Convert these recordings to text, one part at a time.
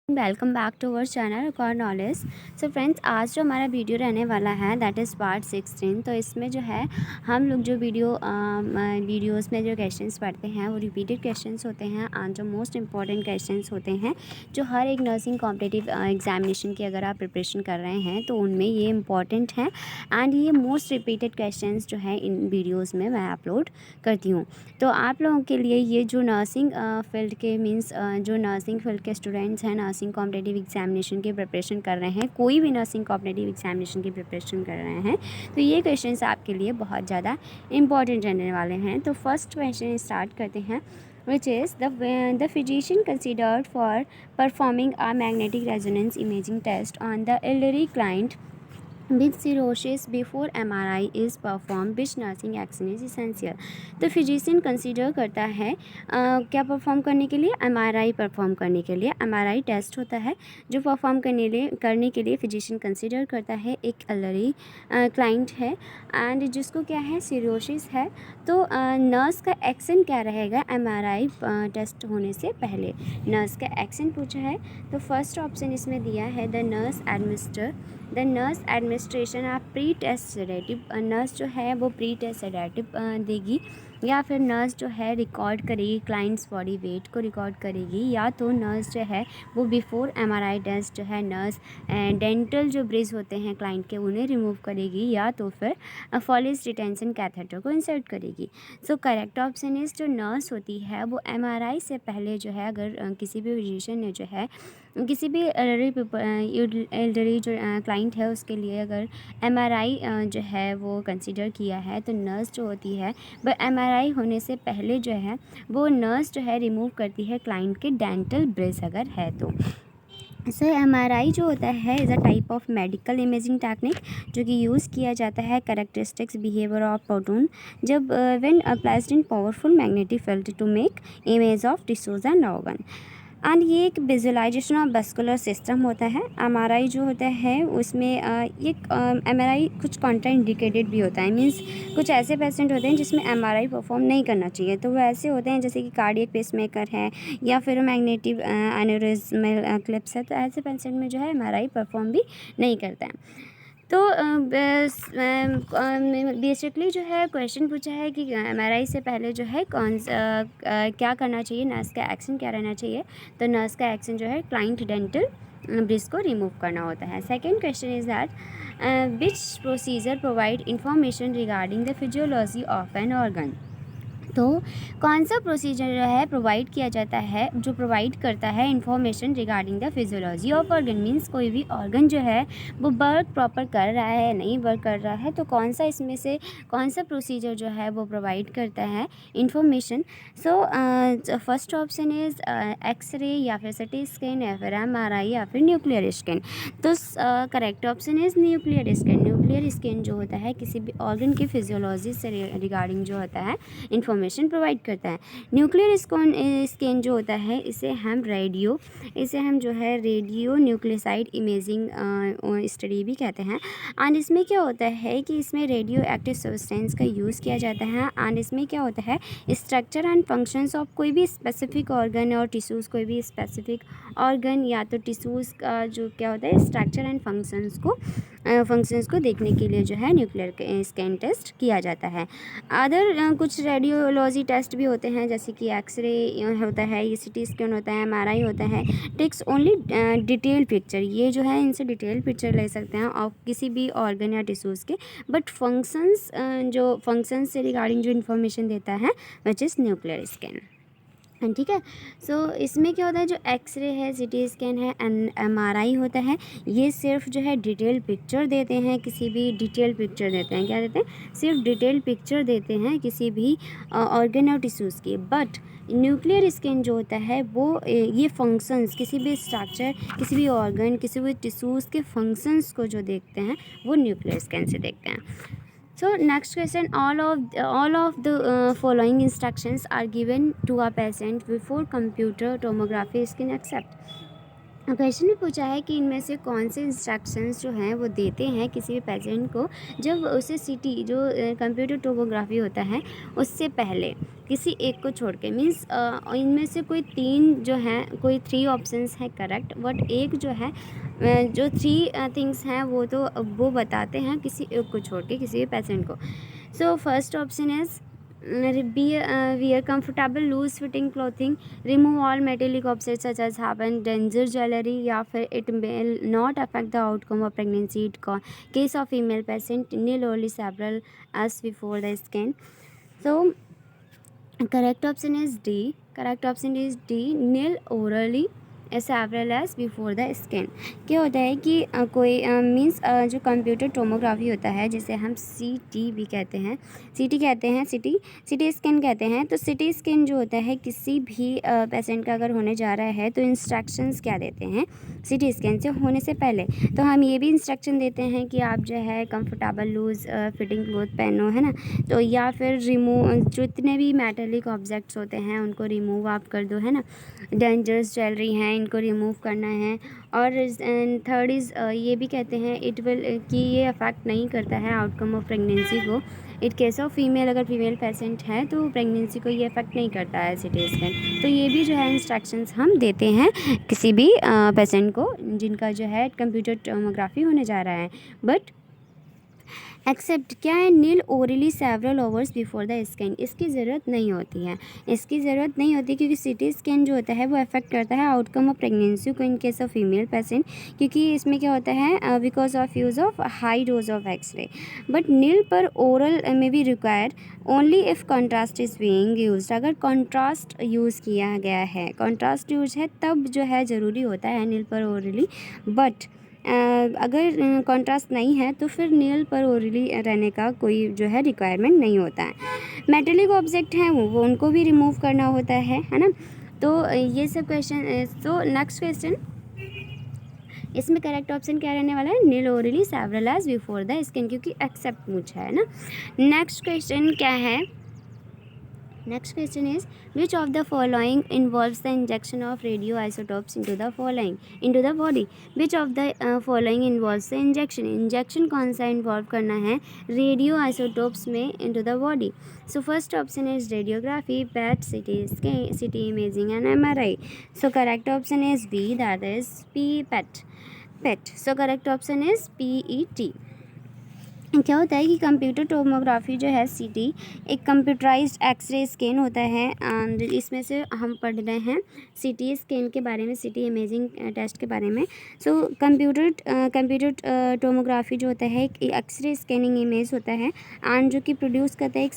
Welcome back to our channel record knowledge. So friends, आज जो हमारा वीडियो रहने वाला है दैट इज़ पार्ट 16। तो इसमें जो है हम लोग जो वीडियोस में जो क्वेश्चंस पढ़ते हैं वो रिपीटेड क्वेश्चंस होते हैं एंड जो मोस्ट इंपॉर्टेंट क्वेश्चंस होते हैं जो हर एक नर्सिंग कॉम्पिटिटिव एग्जामिनेशन की अगर आप प्रिपरेशन कर रहे हैं तो उनमें ये इंपॉर्टेंट हैं एंड ये मोस्ट रिपीटेड क्वेश्चंस जो है इन वीडियोज़ में मैं अपलोड करती हूँ। तो आप लोगों के लिए ये जो नर्सिंग फील्ड के मीन्स जो नर्सिंग फील्ड के स्टूडेंट्स हैं, नर्सिंग कॉम्पिटिटिव एग्जामिनेशन की प्रिपरेशन कर रहे हैं, कोई भी नर्सिंग कॉम्पिटिटिव एग्जामिनेशन की प्रिपरेशन कर रहे हैं, तो ये क्वेश्चंस आपके लिए बहुत ज़्यादा इंपॉर्टेंट रहने वाले हैं। तो फर्स्ट क्वेश्चन स्टार्ट करते हैं, which is the physician considered for performing a magnetic resonance imaging test on the elderly client with cirrhosis before MRI is performed, which nursing action is essential। तो physician consider करता है क्या perform करने के लिए, MRI perform करने के लिए। MRI टेस्ट होता है जो परफॉर्म करने के लिए फिजिशियन कंसीडर करता है। एक एल्डरली क्लाइंट है एंड जिसको क्या है, सिरोसिस है। तो नर्स का एक्शन क्या रहेगा MRI टेस्ट होने से पहले। नर्स का एक्शन पूछा है तो फर्स्ट ऑप्शन इसमें दिया है the nurse administration of pre test sedative. Nurse जो है वो प्री टेस्ट सेडेटिव देगी, या फिर नर्स जो है रिकॉर्ड करेगी क्लाइंट्स बॉडी वेट को रिकॉर्ड करेगी, या तो नर्स जो है वो बिफोर MRI टेस्ट जो है नर्स डेंटल जो ब्रिज होते हैं क्लाइंट के उन्हें रिमूव करेगी, या तो फिर फॉलिस रिटेंशन कैथेटर को इंसर्ट करेगी। सो करेक्ट ऑप्शन इज जो नर्स होती है वो MRI से पहले जो है अगर किसी भी फिजिशियन ने जो है किसी भी एल्डरली जो क्लाइंट है उसके लिए अगर MRI जो है वो कंसीडर किया है तो नर्स जो होती है वह MRI होने से पहले जो है वो नर्स जो है रिमूव करती है क्लाइंट के डेंटल ब्रिज अगर है तो। सो MRI जो होता है is a type of medical imaging technique जो कि यूज़ किया जाता है कैरेक्टरिस्टिक्स बिहेवियर ऑफ प्रोटोन जब when placed in powerful magnetic field to make image of tissues and organ. And ये एक विजुअलाइजेशन ऑफ मस्कुलर सिस्टम होता है। MRI जो होता है उसमें ये MRI कुछ कॉन्ट्राइंडिकेटेड भी होता है, मीन्स कुछ ऐसे पेशेंट होते हैं जिसमें MRI परफॉर्म नहीं करना चाहिए। तो वो ऐसे होते हैं जैसे कि कार्डियक पेसमेकर है या फिर मैग्नेटिक एन्यूरिज्मल क्लिप्स है, तो ऐसे पेशेंट में जो है MRI परफॉर्म भी नहीं करता है। तो बेसिकली जो है क्वेश्चन पूछा है कि MRI से पहले जो है क्या करना चाहिए, नर्स का एक्शन क्या रहना चाहिए। तो नर्स का एक्शन जो है क्लाइंट डेंटल ब्रिज को रिमूव करना होता है। Second question is that which procedure provide information regarding the physiology of an organ. तो कौन सा प्रोसीजर जो है प्रोवाइड किया जाता है जो प्रोवाइड करता है information regarding the physiology of organ, means कोई भी ऑर्गन जो है वो वर्क प्रॉपर कर रहा है नहीं वर्क कर रहा है, तो कौन सा इसमें से कौन सा प्रोसीजर जो है वो प्रोवाइड करता है information. So first option is x ray या फिर CT स्कैन या फिर MRI या फिर न्यूक्लियर स्कैन। तो correct option is nuclear scan. Nuclear scan जो होता है किसी भी ऑर्गन की फिजियोलॉजी से रिगार्डिंग जो होता है इंफॉर्मेशन प्रोवाइड करता है। न्यूक्लियर स्कैन जो होता है इसे हम जो है रेडियो न्यूक्लियोसाइड इमेजिंग स्टडी भी कहते हैं। एंड इसमें क्या होता है कि इसमें रेडियो एक्टिव सब्सटेंस का यूज़ किया जाता है। एंड इसमें क्या होता है, स्ट्रक्चर एंड फंक्शंस ऑफ कोई भी स्पेसिफिक ऑर्गन और टिश्यूज़, कोई भी स्पेसिफिक ऑर्गन या तो टिश्यूज़ का जो क्या होता है स्ट्रक्चर एंड फंक्शंस को देखने के लिए जो है न्यूक्लियर स्कैन टेस्ट किया जाता है। अदर कुछ रेडियोलॉजी टेस्ट भी होते हैं जैसे कि एक्सरे होता है, ये CT स्कैन होता है, MRI होता है। टेक्स ओनली डिटेल पिक्चर, ये जो है इनसे डिटेल पिक्चर ले सकते हैं और किसी भी ऑर्गन या टिश्यूज़ के, बट फंक्शंस से रिगार्डिंग जो इन्फॉर्मेशन देता है विच इज़ न्यूक्लियर स्कैन। ठीक है। सो इसमें क्या होता है, जो एक्सरे है, CT स्कैन है एंड MRI होता है, ये सिर्फ जो है डिटेल पिक्चर देते हैं, किसी भी डिटेल पिक्चर देते हैं, क्या देते हैं, सिर्फ डिटेल पिक्चर देते हैं किसी भी ऑर्गन और टिश्यूज़ की। बट न्यूक्लियर स्कैन जो होता है वो ये फंक्शंस, किसी भी स्ट्रक्चर, किसी भी ऑर्गन, किसी भी टिश्यूज़ के फंक्शंस को जो देखते हैं वो न्यूक्लियर स्कैन से देखते हैं। So next question, all of the following instructions are given to a patient before computer tomography scan accept। Question में पूछा है कि इनमें से कौन से इंस्ट्रक्शंस जो हैं वो देते हैं किसी भी पेशेंट को जब उसे CT जो कंप्यूटर टोमोग्राफी होता है उससे पहले किसी एक को छोड़ के, मीन्स इनमें से कोई 3 जो हैं, कोई 3 ऑप्शंस हैं करेक्ट, बट एक जो है जो 3 थिंग्स हैं वो बताते हैं किसी एक को छोड़ के, किसी भी पेशेंट को। सो first option is wear comfortable loose fitting clothing, remove all metallic objects such as happen danger jewelry, या फिर it may not affect the outcome of pregnancy it case of female patient nil only several as before the scan. So correct option is D, nil orally several as before the scan. क्या होता है कि कोई means जो computer tomography होता है, जिसे हम सीटी भी कहते हैं, सीटी स्कैन कहते हैं। तो सीटी स्कैन जो होता है किसी भी पेशेंट का अगर होने जा रहा है तो इंस्ट्रक्शंस क्या देते हैं सीटी स्कैन से होने से पहले। तो हम ये भी इंस्ट्रक्शन देते हैं कि आप जो है कंफर्टेबल लूज फिटिंग क्लोथ पहनो, है ना। तो या फिर रिमूव जितने भी मेटेलिक ऑब्जेक्ट्स होते हैं उनको रिमूव आप कर दो, है ना। डेंजरस ज्वेलरी हैं, इनको रिमूव करना है। और थर्ड इज़ ये भी कहते हैं इट विल कि ये अफेक्ट नहीं करता है आउटकम ऑफ प्रेगनेंसी को। इट केस ऑफ फीमेल, अगर फीमेल पेशेंट है तो प्रेगनेंसी को ये अफेक्ट नहीं करता है सीटी स्कैन। तो ये भी जो है इंस्ट्रक्शंस हम देते हैं किसी भी पेशेंट को जिनका जो है कंप्यूटर टोमोग्राफी होने जा रहा है। बट एक्सेप्ट क्या है, nil orally several hours before the scan, इसकी ज़रूरत नहीं होती है, क्योंकि सीटी स्कैन जो होता है वो अफेक्ट करता है आउटकम ऑफ प्रेगनेंसी को in case of female patient, क्योंकि इसमें क्या होता है because of use of high dose of x-ray. But nil per oral may be required only if contrast is being used, अगर कॉन्ट्रास्ट यूज़ किया गया है, कॉन्ट्रास्ट यूज है तब जो है ज़रूरी होता है नील पर ओरली। बट अगर कॉन्ट्रास्ट नहीं है तो फिर नील पर ओरली रहने का कोई जो है रिक्वायरमेंट नहीं होता है। मेटेलिक ऑब्जेक्ट हैं वो उनको भी रिमूव करना होता है ना। तो ये सब क्वेश्चन। तो नेक्स्ट क्वेश्चन, इसमें करेक्ट ऑप्शन क्या रहने वाला है, nil orally several as before the scan, क्योंकि एक्सेप्ट पूछा है ना। नेक्स्ट क्वेश्चन क्या है, next question is which of the following involves the injection of radio isotopes into the body. Which of the following involves the injection कौन सा involve करना है रेडियो आइसोटोप्स में into the body. So first option is radiography, PET, city imaging and MRI। So correct option is B, that is P, PET. So correct option is PET। क्या होता है कि computer tomography जो है सीटी एक computerised x ray scan होता है। एंड इसमें से हम पढ़ रहे हैं सीटी स्कैन के बारे में, सीटी इमेजिंग टेस्ट के बारे में। सो कंप्यूटर टोमोग्राफी जो होता है एक एक्सरे स्कैनिंग इमेज होता है एंड जो कि प्रोड्यूस करता है एक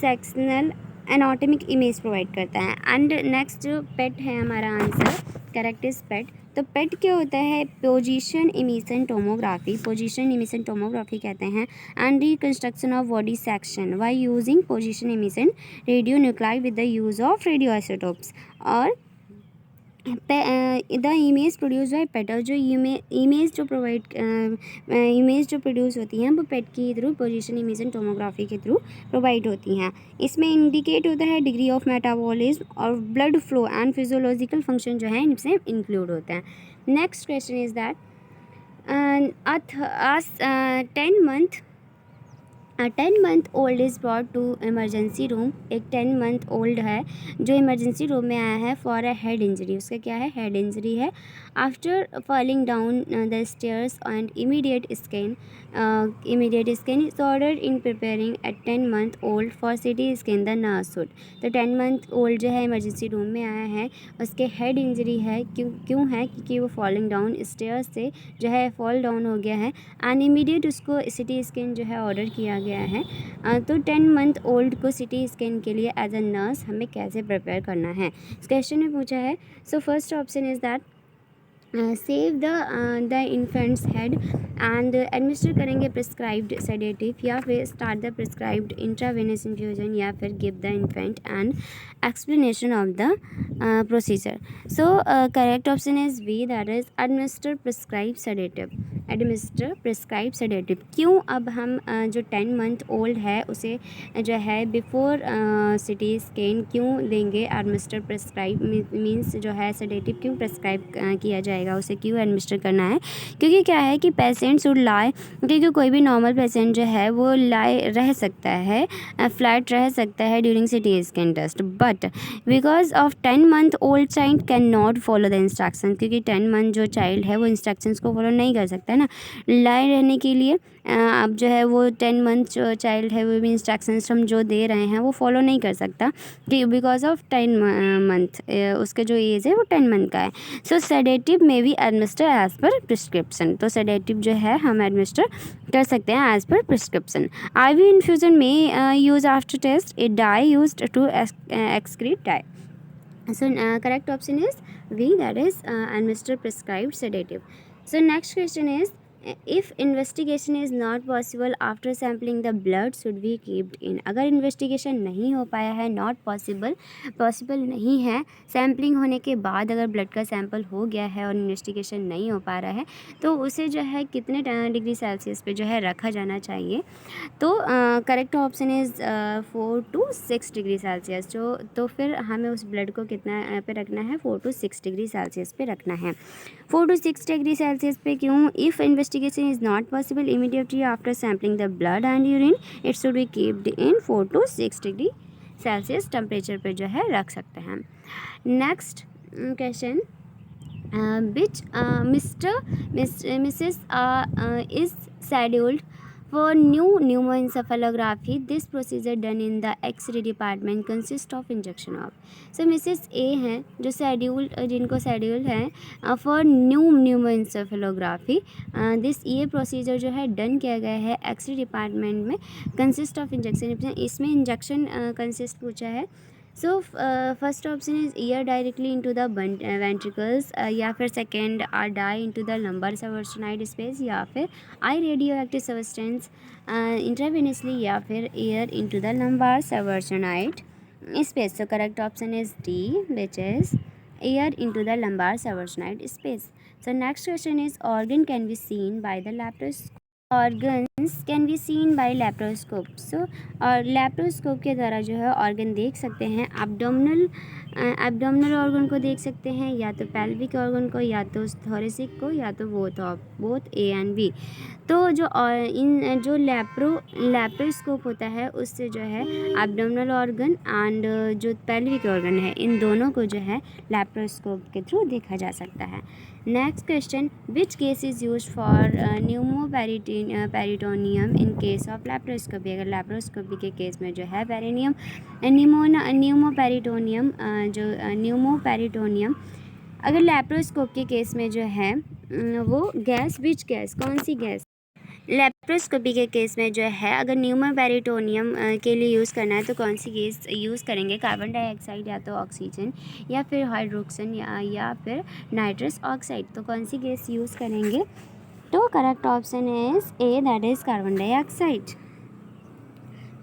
सेक्शनल एनाटॉमिक इमेज प्रोवाइड करता है। एंड नेक्स्ट जो पेट है हमारा आंसर, करेक्ट इज पेट। तो पेट क्या होता है, पोजीशन इमिशन टोमोग्राफी कहते हैं। And reconstruction of body section by using position emission radio nuclei with the use of radio isotopes. और द इमेज प्रोड्यूस बाय पेट, और जो इमेज जो प्रोड्यूस होती हैं वो पेट के थ्रू, पोजीशन इमिशन टोमोग्राफी के थ्रू प्रोवाइड होती हैं। इसमें इंडिकेट होता है डिग्री ऑफ मेटाबॉलिज्म और blood flow and physiological function जो है इनसे इंक्लूड होते हैं। Next question is that 10 month old is brought to emergency room. एक 10 month old है जो इमरजेंसी रूम में आया है फॉर अ हेड इंजरी, उसका क्या है, हेड इंजरी है। After falling down the stairs and immediate scan is ordered in preparing eight 10 month old for CT scan the nurse should. तो 10 month old जो है इमरजेंसी रूम में आया है, उसके हेड इंजरी है। क्यों है, क्योंकि वो फॉलिंग डाउन स्टेयर्स से जो है फॉल डाउन हो गया है एंड इमीडिएट उसको सीटी स्कैन जो है ऑर्डर किया गया है। तो 10 month old को सीटी स्कैन के लिए एज अ नर्स हमें कैसे प्रिपेयर करना है, इस क्वेश्चन में पूछा है। So first option is that save the infant's head and administer करेंगे प्रिस्क्राइब्ड सेडेटिव, या फिर start the prescribed intravenous infusion, या फिर give the infant and explanation of the procedure. So correct option is B, that is administer prescribe sedative. क्यों अब हम जो 10 month old है उसे जो है बिफोर सीटी स्कैन क्यों देंगे एडमिनिस्टर प्रिस्क्राइब, मीन्स जो है सेडेटिव क्यों प्रिस्क्राइब किया जाएगा, उसे क्यों एडमिनिस्टर करना है, क्योंकि क्या है कि पेशेंट पेशेंट शुड लाई, क्योंकि कोई भी नॉर्मल पेशेंट जो है वो लाई रह सकता है, फ्लैट रह सकता है during CT scan test, but because of 10 month old child can not follow the instruction, क्योंकि 10 मंथ जो चाइल्ड है वो इंस्ट्रक्शंस को फॉलो नहीं कर सकता है ना लाई रहने के लिए। अब जो है वो 10 मंथ जो चाइल्ड है वो भी इंस्ट्रक्शंस हम जो दे रहे हैं वो फॉलो नहीं कर सकता, कि बिकॉज ऑफ 10 मंथ उसका जो एज है वो 10 मंथ का है। So sedative may be administer as per prescription, तो सेडेटिव जो है हम एडमिनिस्टर कर सकते हैं as per prescription. IV infusion may use after test a dye use to excrete dye. So correct option is V, that is administer prescribed sedative. So next question is, if investigation is not possible after sampling the blood should be kept in। अगर investigation नहीं हो पाया है, not possible नहीं है, sampling होने के बाद अगर ब्लड का सैंपल हो गया है और इन्वेस्टिगेशन नहीं हो पा रहा है तो उसे जो है कितने डिग्री सेल्सियस पे जो है रखा जाना चाहिए। तो correct option is 4 to 6 degree Celsius. जो तो फिर हमें उस ब्लड को कितना पे रखना है, 4 to 6 डिग्री सेल्सियस पे रखना है। 4 to 6 डिग्री सेल्सियस पे क्यों? If investigation is not possible immediately after sampling the blood and urine it should be keeped in 4 to 6 degree Celsius temperature पे जो है रख सकते हैं। Next question, which Mrs. is scheduled for new pneumoencephalography. This procedure done in the X-ray department consists of injection of। So Mrs. A हैं जो schedule जिनको schedule है फॉर न्यू न्यूमोएंसेफेलोग्राफी, दिस ये प्रोसीजर जो है डन किया गया है एक्सरे डिपार्टमेंट में, कंसिस्ट ऑफ इंजेक्शन, इसमें इंजेक्शन कंसिस्ट पूछा है। So first option is air directly into the ventricles, या फिर second or dye into the lumbar subarachnoid space, या फिर I radioactive substance intravenously, या फिर air into the lumbar subarachnoid space. So correct option is D, which is air into the lumbar subarachnoid space. So next question is organ can be seen by the laparoscope. Organs can be seen by laparoscope. So और laparoscope के द्वारा जो है organ देख सकते हैं। Abdominal organ को देख सकते हैं, या तो पेल्विक ऑर्गन को, या तो थोरेसिक को, या तो बोथ A and B। तो जो लैप्रोस्कोप होता है उससे जो है एब्डोमिनल ऑर्गन एंड जो पेल्विक ऑर्गन है इन दोनों को जो है लैप्रोस्कोप के थ्रू देखा जा सकता है। Next question, which case is use for pneumoperitoneum in case of laparoscopy. अगर लैप्रोस्कोपी के केस में जो है न्यूमोपेरिटोनियम अगर लैप्रोस्कोप के केस में जो है वो गैस, विच गैस, कौन सी गैस। लैप्रोस्कोपी के केस में जो है अगर न्यूमोपेरिटोनियम के लिए यूज़ करना है तो कौन सी गैस यूज़ करेंगे, कार्बन डाइऑक्साइड, या तो ऑक्सीजन, या फिर हाइड्रोक्सन, या फिर नाइट्रस ऑक्साइड। तो कौन सी गैस यूज़ करेंगे? तो correct option is a, that is carbon dioxide.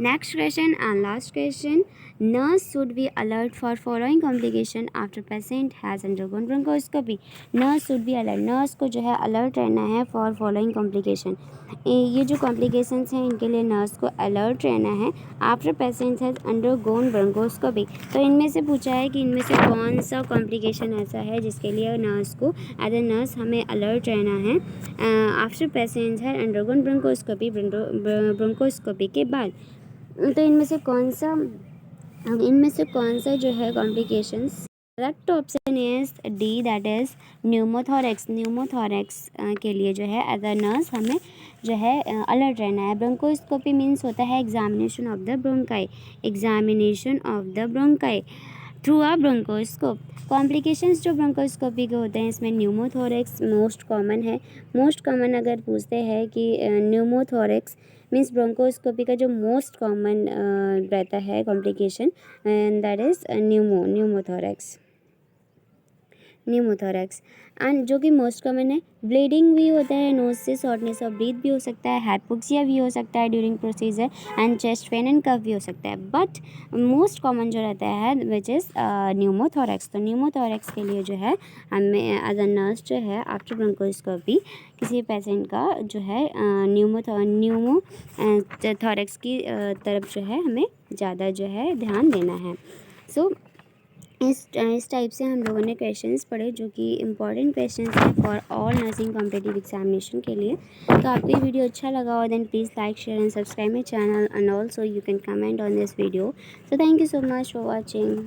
Next question and last question, nurse should be alert for following complication after patient has undergone bronchoscopy. Nurse should be alert, nurse को जो है alert रहना है for following complication. ये जो complications हैं इनके लिए नर्स को अलर्ट रहना है after patient has undergone bronchoscopy. तो इनमें से पूछा है कि इनमें से कौन सा कॉम्प्लिकेशन ऐसा है जिसके लिए नर्स को एज ए नर्स हमें अलर्ट रहना है after patient has undergone bronchoscopy के बाद। तो इनमें से कौन सा जो है complications. Correct option is D, that is pneumothorax. Pneumothorax के लिए जो है एज अ नर्स हमें जो है अलर्ट रहना है। ब्रोंकोस्कोपी मीन्स होता है examination of the bronchi, examination of the bronchi through a bronchoscope. Complications जो ब्रोंकोस्कोपी के होते हैं इसमें न्यूमोथोरेक्स मोस्ट कॉमन है। मोस्ट कॉमन अगर पूछते हैं कि न्यूमोथोरेक्स मीन्स ब्रोंकोस्कोपी का जो मोस्ट कॉमन रहता है complication, and that is pneumothorax and जो कि मोस्ट कॉमन है। ब्लीडिंग भी होता है, नोज से शॉर्टनेस ऑफ ब्रीथ भी हो सकता है, हाइपोक्सिया भी हो सकता है during procedure, and chest pain and cough भी हो सकता है। बट मोस्ट कॉमन जो रहता है विच इज़ न्यूमोथोरेक्स। तो न्यूमोथोरेक्स के लिए जो है हमें एज अ नर्स जो है आफ्टर ब्रोंकोस्कोपी किसी पेशेंट का जो है न्यूमोथोरेक्स की तरफ जो है हमें ज़्यादा जो है ध्यान देना है। सो इस टाइप से हम लोगों ने क्वेश्चंस पढ़े जो कि इम्पॉर्टेंट क्वेश्चंस हैं for all nursing competitive examination के लिए। तो आपको ये वीडियो अच्छा लगा हो then please like share and subscribe my channel and also you can comment on this video. So thank you so much for watching.